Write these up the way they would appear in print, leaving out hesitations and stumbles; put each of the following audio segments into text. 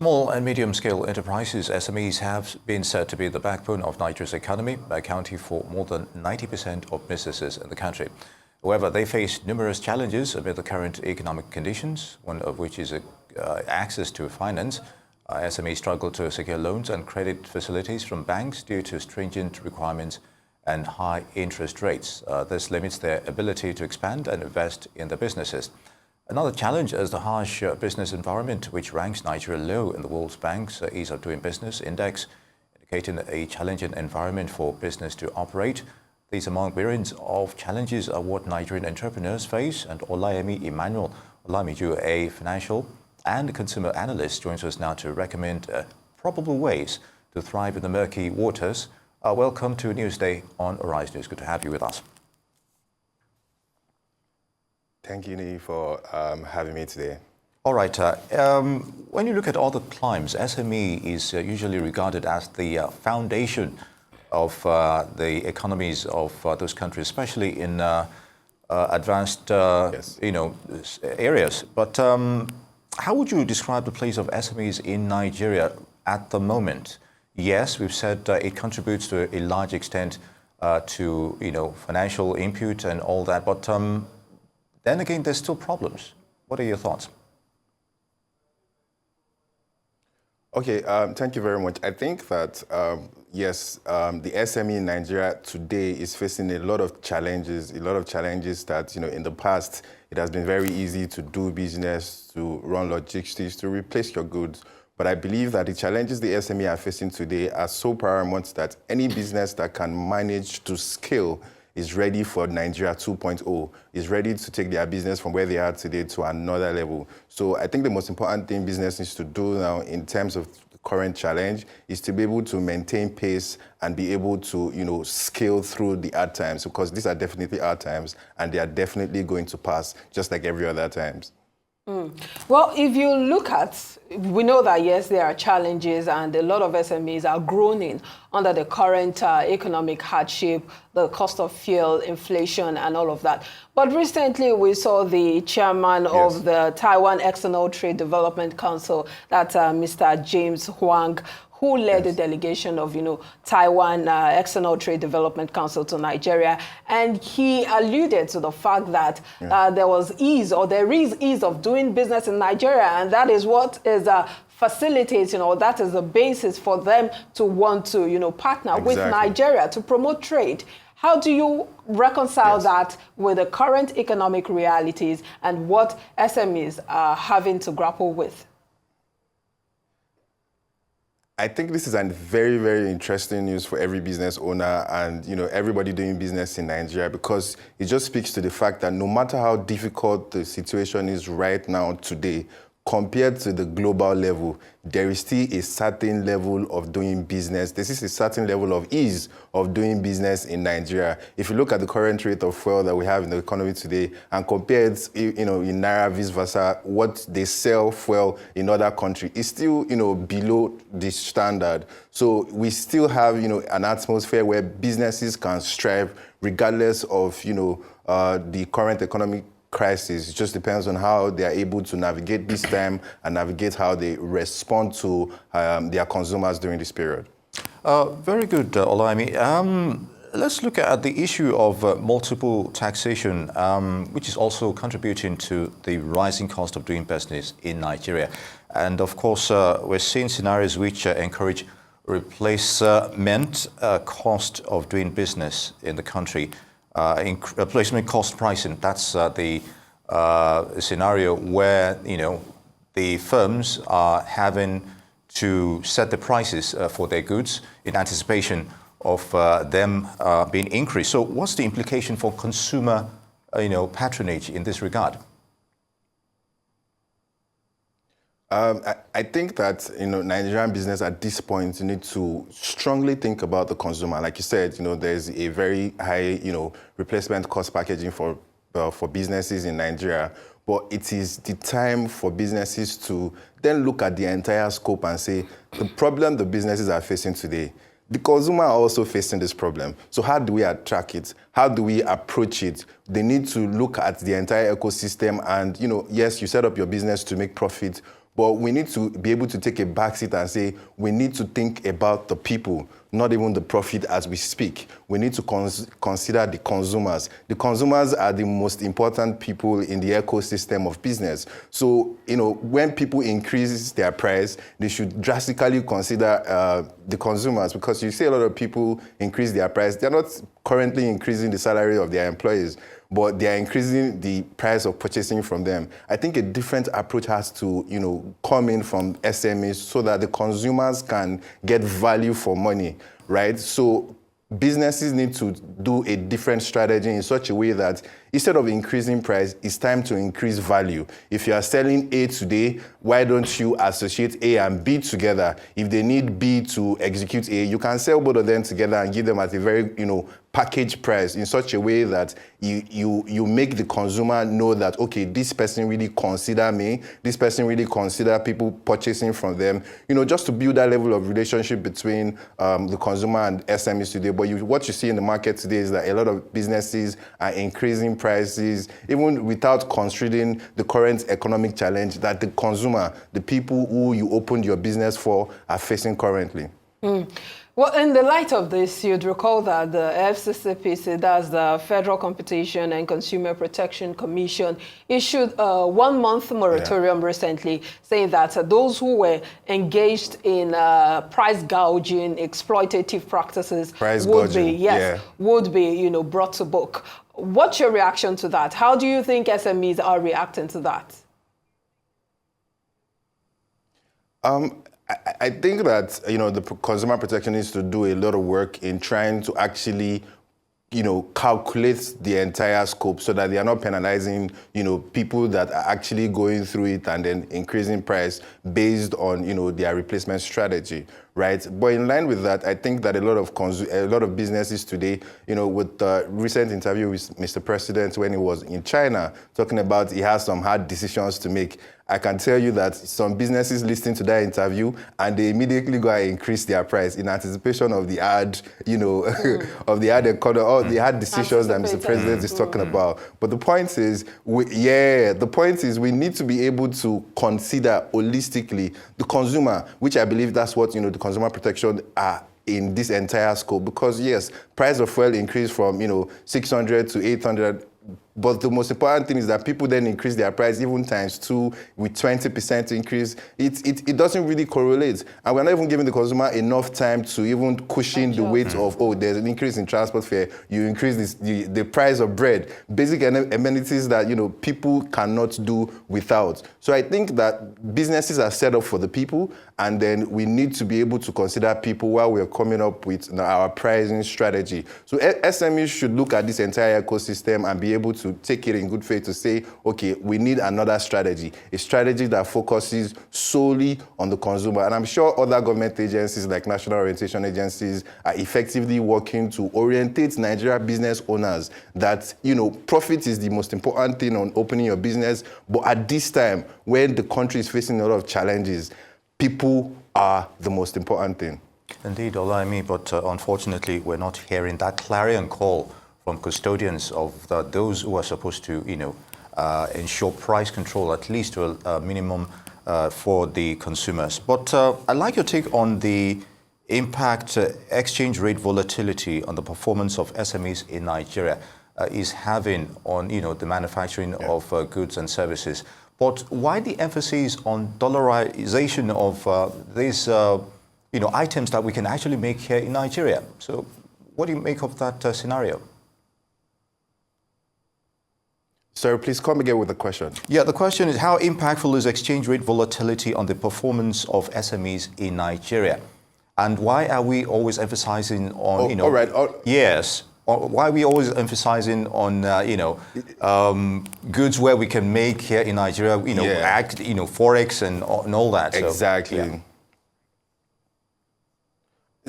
Small and medium-scale enterprises, SMEs, have been said to be the backbone of Nigeria's economy, accounting for more than 90% of businesses in the country. However, they face numerous challenges amid the current economic conditions, one of which is access to finance. SMEs struggle to secure loans and credit facilities from banks due to stringent requirements and high interest rates. This limits their ability to expand and invest in their businesses. Another challenge is the harsh business environment, which ranks Nigeria low in the World Bank's Ease of Doing Business Index, indicating a challenging environment for business to operate. These among myriads of challenges are what Nigerian entrepreneurs face, and Olayemi Olamiju, a financial and consumer analyst, joins us now to recommend probable ways to thrive in the murky waters. Welcome to Newsday on Arise News. Good to have you with us. Thank you, Nii, for having me today. All right. When you look at other climes, SME is usually regarded as the foundation of the economies of those countries, especially in advanced, Yes. areas. But how would you describe the place of SMEs in Nigeria at the moment? Yes, we've said it contributes to a large extent to financial input and all that, but then again, there's still problems. What are your thoughts? Okay, thank you very much. I think that, yes, the SME in Nigeria today is facing a lot of challenges that, in the past, it has been very easy to do business, to run logistics, to replace your goods. But I believe that the challenges the SME are facing today are so paramount that any business that can manage to scale is ready for Nigeria 2.0, is ready to take their business from where they are today to another level. So I think the most important thing business needs to do now in terms of the current challenge is to be able to maintain pace and be able to, scale through the hard times, because these are definitely hard times and they are definitely going to pass just like every other times. Well, if you look at, we know that, yes, there are challenges and a lot of SMEs are groaning under the current economic hardship, the cost of fuel, inflation, and all of that. But recently, we saw the chairman Yes. of the Taiwan External Trade Development Council, that's Mr. James Huang, who led the delegation of, Taiwan External Trade Development Council to Nigeria. And he alluded to the fact that there is ease of doing business in Nigeria. And that is what is facilitating, or that is the basis for them to want to, partner with Nigeria to promote trade. How do you reconcile that with the current economic realities and what SMEs are having to grapple with? I think this is a very, very interesting news for every business owner and everybody doing business in Nigeria, because it just speaks to the fact that no matter how difficult the situation is right now today, compared to the global level, there is still a certain level of doing business. This is a certain level of ease of doing business in Nigeria. If you look at the current rate of fuel that we have in the economy today and compare it, in Naira vice versa, what they sell fuel in other countries is still, below the standard. So we still have, an atmosphere where businesses can strive regardless of, the current economic crisis. It just depends on how they are able to navigate this time and navigate how they respond to their consumers during this period. Very good, Olayemi. Let's look at the issue of multiple taxation, which is also contributing to the rising cost of doing business in Nigeria. And of course, we're seeing scenarios which encourage replacement cost of doing business in the country. Replacement cost pricing, that's the scenario where, the firms are having to set the prices for their goods in anticipation of them being increased. So what's the implication for consumer, patronage in this regard? I think that, Nigerian business at this point need to strongly think about the consumer. Like you said, there's a very high, replacement cost packaging for businesses in Nigeria. But it is the time for businesses to then look at the entire scope and say, the problem the businesses are facing today, the consumer are also facing this problem. So how do we attract it? How do we approach it? They need to look at the entire ecosystem and, yes, you set up your business to make profit, But we need to be able to take a backseat and say, we need to think about the people, not even the profit as we speak. We need to consider the consumers. The consumers are the most important people in the ecosystem of business. So, when people increase their price, they should drastically consider the consumers, because you see a lot of people increase their price. They're not currently increasing the salary of their employees, but they are increasing the price of purchasing from them. I think a different approach has to, come in from SMEs so that the consumers can get value for money, right? So businesses need to do a different strategy in such a way that instead of increasing price, it's time to increase value. If you are selling A today, why don't you associate A and B together? If they need B to execute A, you can sell both of them together and give them at a very, package price in such a way that you make the consumer know that, okay, this person really consider me, this person really consider people purchasing from them, just to build that level of relationship between the consumer and SMEs today. But what you see in the market today is that a lot of businesses are increasing prices, even without considering the current economic challenge that the consumer, the people who you opened your business for, are facing currently. Well, in the light of this, you'd recall that the FCCPC, that's the Federal Competition and Consumer Protection Commission, issued a 1-month moratorium recently, saying that those who were engaged in price gouging, exploitative practices would be brought to book. What's your reaction to that? How do you think SMEs are reacting to that? I think that, the consumer protection needs to do a lot of work in trying to actually, calculate the entire scope so that they are not penalizing, people that are actually going through it and then increasing price based on, their replacement strategy, right? But in line with that, I think that a lot of businesses today, with the recent interview with Mr. President when he was in China, talking about he has some hard decisions to make, I can tell you that some businesses listening to that interview and they immediately go and increase their price in anticipation of the hard, of the hard economy, or the hard decisions that Mr. President is talking about. But the point is, we need to be able to consider holistically the consumer, which I believe that's what, the consumer protection are in this entire scope. Because yes, price of fuel increased from, 600 to 800. But the most important thing is that people then increase their price even ×2 with 20% increase. It doesn't really correlate. And we're not even giving the consumer enough time to even cushion the weight of, there's an increase in transport fare. You increase the price of bread. Basic amenities that, people cannot do without. So I think that businesses are set up for the people, and then we need to be able to consider people while we're coming up with our pricing strategy. So SMEs should look at this entire ecosystem and be able to take it in good faith to say, okay, we need another strategy, a strategy that focuses solely on the consumer. And I'm sure other government agencies like national orientation agencies are effectively working to orientate Nigeria business owners that, profit is the most important thing on opening your business. But at this time, when the country is facing a lot of challenges, people are the most important thing. Indeed, Olayemi, but unfortunately, we're not hearing that clarion call from custodians of those who are supposed to, ensure price control, at least to a minimum for the consumers. But I'd like your take on the impact exchange rate volatility on the performance of SMEs in Nigeria is having on, the manufacturing of goods and services. But why the emphasis on dollarization of these, items that we can actually make here in Nigeria? So what do you make of that scenario? Sir, please come again with the question. Yeah, the question is, how impactful is exchange rate volatility on the performance of SMEs in Nigeria? And why are we always emphasizing on, Yes. Why are we always emphasizing on, goods where we can make here in Nigeria, Forex and all that? Exactly.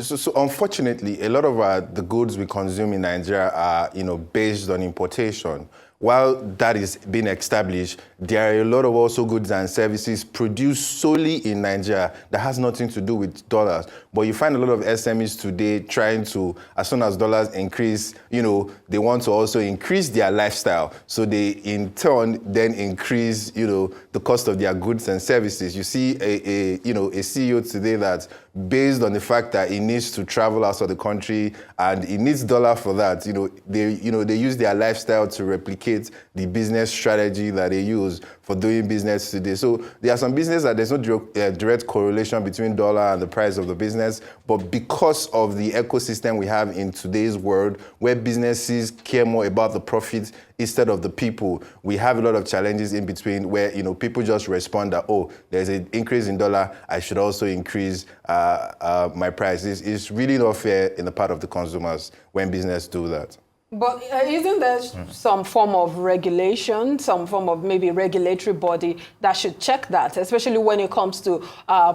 So unfortunately, a lot of the goods we consume in Nigeria are, based on importation. While that is being established, there are a lot of also goods and services produced solely in Nigeria that has nothing to do with dollars. But you find a lot of SMEs today trying to, as soon as dollars increase, they want to also increase their lifestyle. So they in turn then increase, the cost of their goods and services. You see a CEO today that, based on the fact that he needs to travel outside the country and he needs dollar for that, they use their lifestyle to replicate the business strategy that they use for doing business today. So there are some businesses that there's no direct correlation between dollar and the price of the business, but because of the ecosystem we have in today's world, where businesses care more about the profit instead of the people, we have a lot of challenges in between where people just respond that, oh, there's an increase in dollar, I should also increase my price. It's really not fair in the part of the consumers when business do that. But isn't there some form of regulation, some form of maybe regulatory body that should check that, especially when it comes to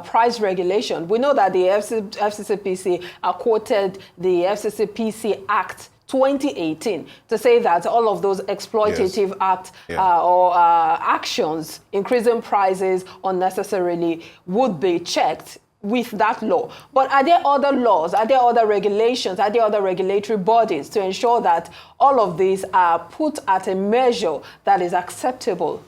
price regulation? We know that the FCCPC quoted the FCCPC Act 2018 to say that all of those exploitative acts or actions increasing prices unnecessarily would be checked with that law. But are there other laws, are there other regulations, are there other regulatory bodies to ensure that all of these are put at a measure that is acceptable?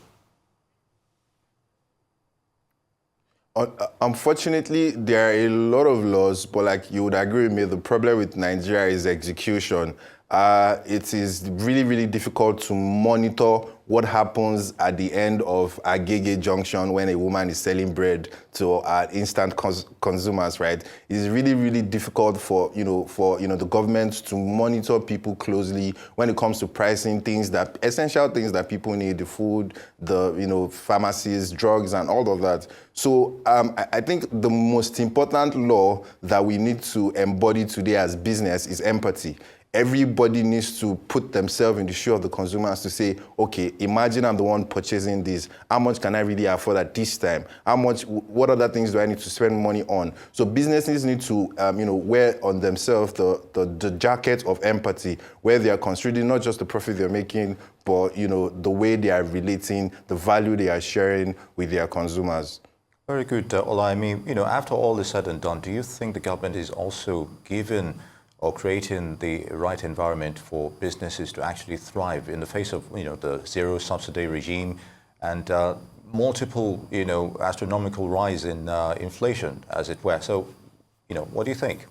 Unfortunately, there are a lot of laws, but like you would agree with me, the problem with Nigeria is execution. It is really, really difficult to monitor what happens at the end of a Agege junction when a woman is selling bread to instant consumers, right? It's really, really difficult for the government to monitor people closely when it comes to pricing things essential things that people need, the food, the pharmacies, drugs, and all of that. So I think the most important law that we need to embody today as business is empathy. Everybody needs to put themselves in the shoe of the consumers to say, okay, imagine I'm the one purchasing this. How much can I really afford at this time? What other things do I need to spend money on? So businesses need to, wear on themselves the jacket of empathy, where they are considering not just the profit they're making, but, the way they are relating, the value they are sharing with their consumers. Very good, Olayemi. After all is said and done, do you think the government is also given or creating the right environment for businesses to actually thrive in the face of, the zero subsidy regime and multiple, astronomical rise in inflation, as it were? So, what do you think?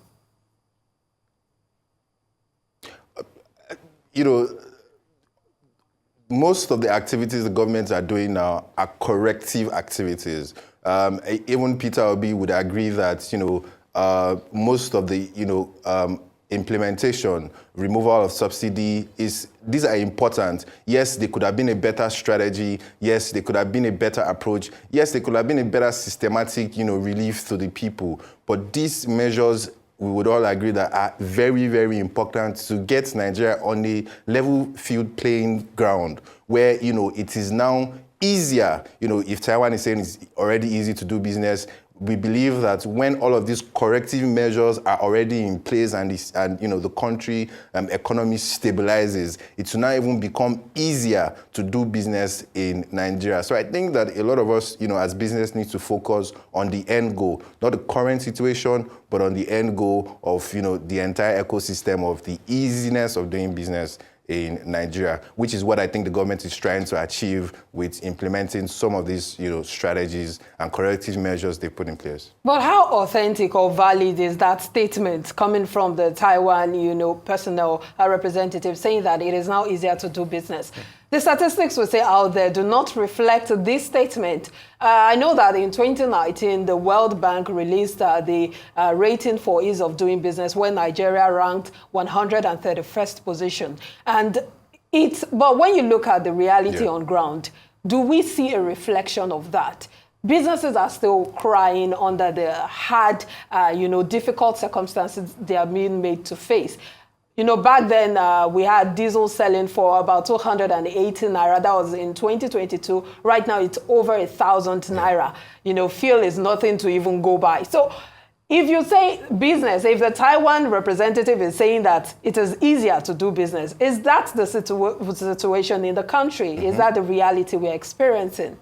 Most of the activities the governments are doing now are corrective activities. Even Peter Obi would agree that, most of the, implementation, removal of subsidy, these are important. Yes, there could have been a better strategy. Yes, there could have been a better approach. Yes, there could have been a better systematic, relief to the people. But these measures, we would all agree that are very, very important to get Nigeria on a level field playing ground where, it is now easier. If Taiwan is saying it's already easy to do business, we believe that when all of these corrective measures are already in place and the country economy stabilizes, it will now even become easier to do business in Nigeria. So I think that a lot of us, as business, need to focus on the end goal, not the current situation, but on the end goal of the entire ecosystem of the easiness of doing business in Nigeria, which is what I think the government is trying to achieve with implementing some of these, strategies and corrective measures they put in place. But how authentic or valid is that statement coming from the Taiwan, personnel representative saying that it is now easier to do business? The statistics we say out there do not reflect this statement. I know that in 2019, the World Bank released the rating for ease of doing business, where Nigeria ranked 131st position. But when you look at the reality on ground, do we see a reflection of that? Businesses are still crying under the hard, difficult circumstances they are being made to face. Back then, we had diesel selling for about 280 naira. That was in 2022. Right now, it's over 1,000 naira. Fuel is nothing to even go by. So If you say business, if the Taiwan representative is saying that it is easier to do business, is that the situation in the country? Is that the reality we're experiencing?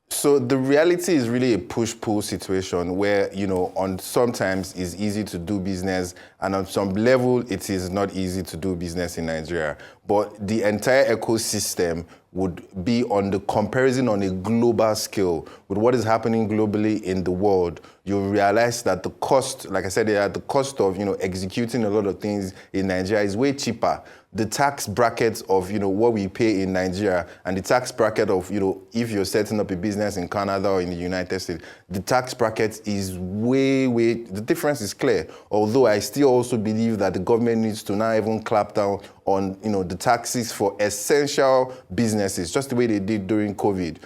So the reality is really a push-pull situation where, on sometimes it's easy to do business, and on some level it is not easy to do business in Nigeria. But the entire ecosystem would be on the comparison on a global scale with what is happening globally in the world. You'll realize that the cost, like I said, the cost of executing a lot of things in Nigeria is way cheaper. The tax bracket of what we pay in Nigeria and the tax bracket of if you're setting up a business in Canada or in the United States, the tax bracket is way the difference is clear. Although I still also believe that the government needs to now even clap down on the taxes for essential businesses, just the way they did during COVID,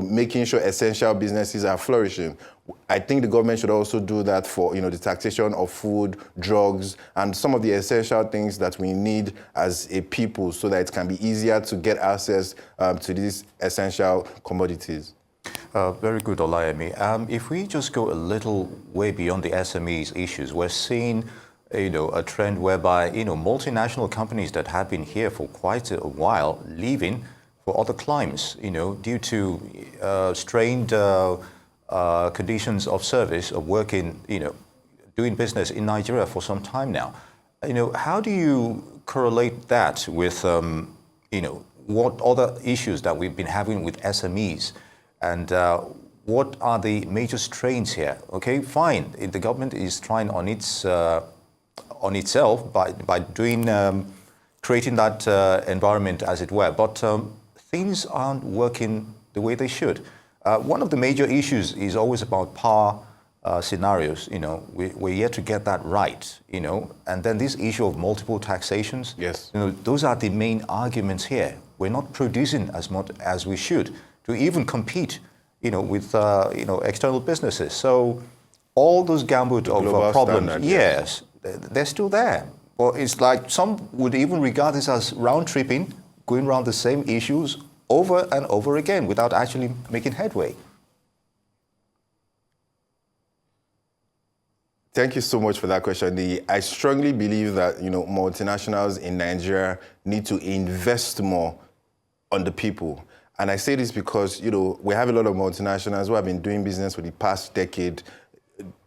making sure essential businesses are flourishing. I think the government should also do that for the taxation of food, drugs, and some of the essential things that we need as a people, so that it can be easier to get access to these essential commodities. Very good, Olayemi. If we just go a little way beyond the SMEs issues, we're seeing a trend whereby multinational companies that have been here for quite a while leaving for other climes, due to strained conditions of service of working, doing business in Nigeria for some time now. How do you correlate that with, what other issues that we've been having with SMEs, and what are the major strains here? Okay, fine, the government is trying on itself by doing, creating that environment, as it were, but things aren't working the way they should. One of the major issues is always about power scenarios. We're yet to get that right. And then this issue of multiple taxations. Yes. Those are the main arguments here. We're not producing as much as we should to even compete, with external businesses. So all those gamut of problems, standard, yes, they're still there. Well, it's like some would even regard this as round tripping, going around the same issues over and over again without actually making headway. Thank you so much for that question. I strongly believe that multinationals in Nigeria need to invest more on the people. And I say this because we have a lot of multinationals who have been doing business for the past decade.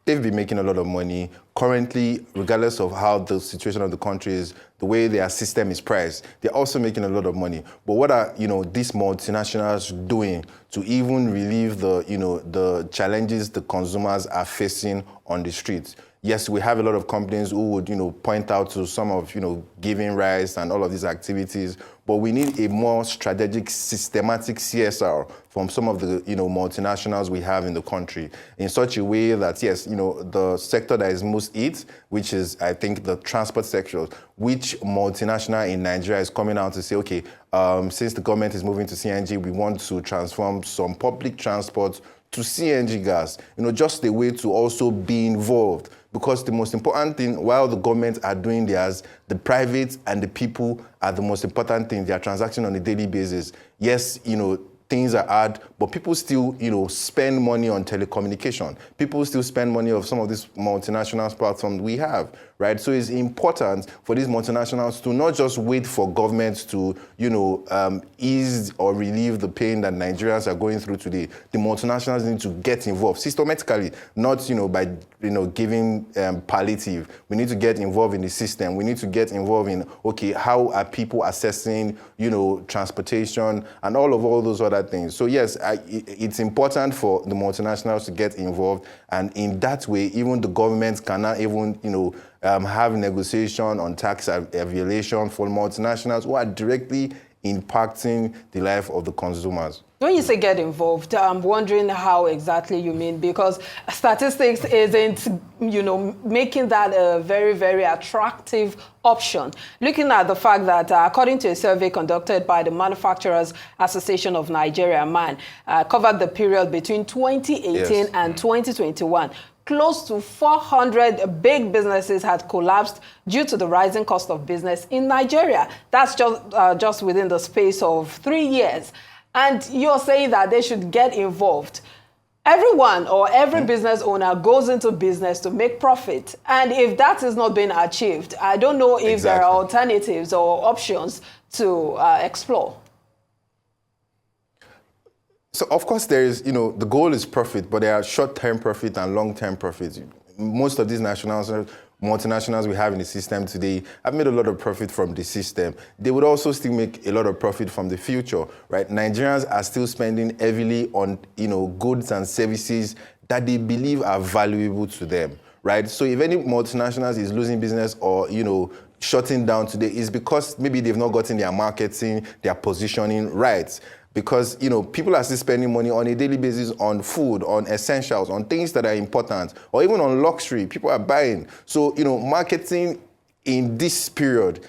They've been making a lot of money. Currently, regardless of how the situation of the country is, the way their system is priced, they're also making a lot of money. But what are these multinationals doing to even relieve the challenges the consumers are facing on the streets? Yes, we have a lot of companies who would point out to some of giving rights and all of these activities, but we need a more strategic, systematic CSR from some of the multinationals we have in the country, in such a way that yes, the sector that is most hit, which is I think the transport sector, which multinational in Nigeria is coming out to say, okay, since the government is moving to CNG, we want to transform some public transport to CNG gas, just a way to also be involved. Because the most important thing, while the government are doing theirs, the private and the people are the most important thing. They are transacting on a daily basis. Yes, things are hard, but people still, spend money on telecommunication. People still spend money on some of these multinational platforms we have, right? So it's important for these multinationals to not just wait for governments to, ease or relieve the pain that Nigerians are going through today. The multinationals need to get involved systematically, not, by, giving palliative. We need to get involved in the system. We need to get involved in, okay, how are people assessing, transportation and all those other things. So yes, it's important for the multinationals to get involved, and in that way, even the government cannot even, have negotiation on tax violation for multinationals who are directly impacting the life of the consumers. When you say get involved, I'm wondering how exactly you mean, because statistics isn't, making that a very, very attractive option. Looking at the fact that according to a survey conducted by the Manufacturers Association of Nigeria, MAN, covered the period between 2018 and 2021, close to 400 big businesses had collapsed due to the rising cost of business in Nigeria. That's just within the space of 3 years. And you're saying that they should get involved. everyone or every business owner goes into business to make profit. And if that is not being achieved, I don't know if there are alternatives or options to explore. So of course there is, the goal is profit, but there are short-term profit and long-term profits. Most of these multinationals we have in the system today have made a lot of profit from the system. They would also still make a lot of profit from the future, right? Nigerians are still spending heavily on, goods and services that they believe are valuable to them, right? So if any multinationals is losing business or, shutting down today, it's because maybe they've not gotten their marketing, their positioning right. Because, people are still spending money on a daily basis on food, on essentials, on things that are important, or even on luxury. People are buying. So, marketing in this period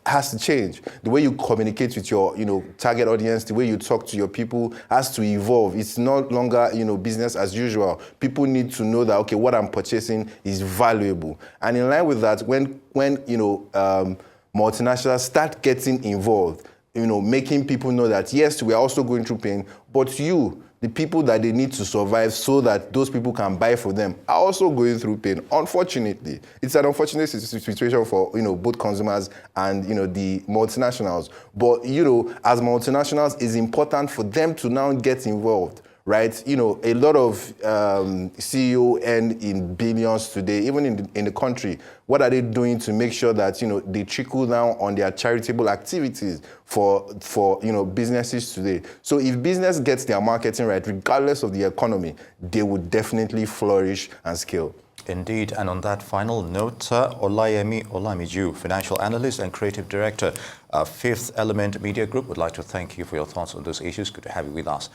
has to change. The way you communicate with your, target audience, the way you talk to your people has to evolve. It's no longer, business as usual. People need to know that, okay, what I'm purchasing is valuable. And in line with that, when multinationals start getting involved, making people know that, yes, we are also going through pain, but the people that they need to survive so that those people can buy for them are also going through pain. Unfortunately, it's an unfortunate situation for, both consumers and, the multinationals. But, as multinationals, it's important for them to now get involved. Right, a lot of CEO earn in billions today, even in the country. What are they doing to make sure that they trickle down on their charitable activities for businesses today? So if business gets their marketing right, regardless of the economy, they would definitely flourish and scale. Indeed, and on that final note, Olayemi Olamiju, financial analyst and creative director of Fifth Element Media Group, would like to thank you for your thoughts on those issues. Good to have you with us.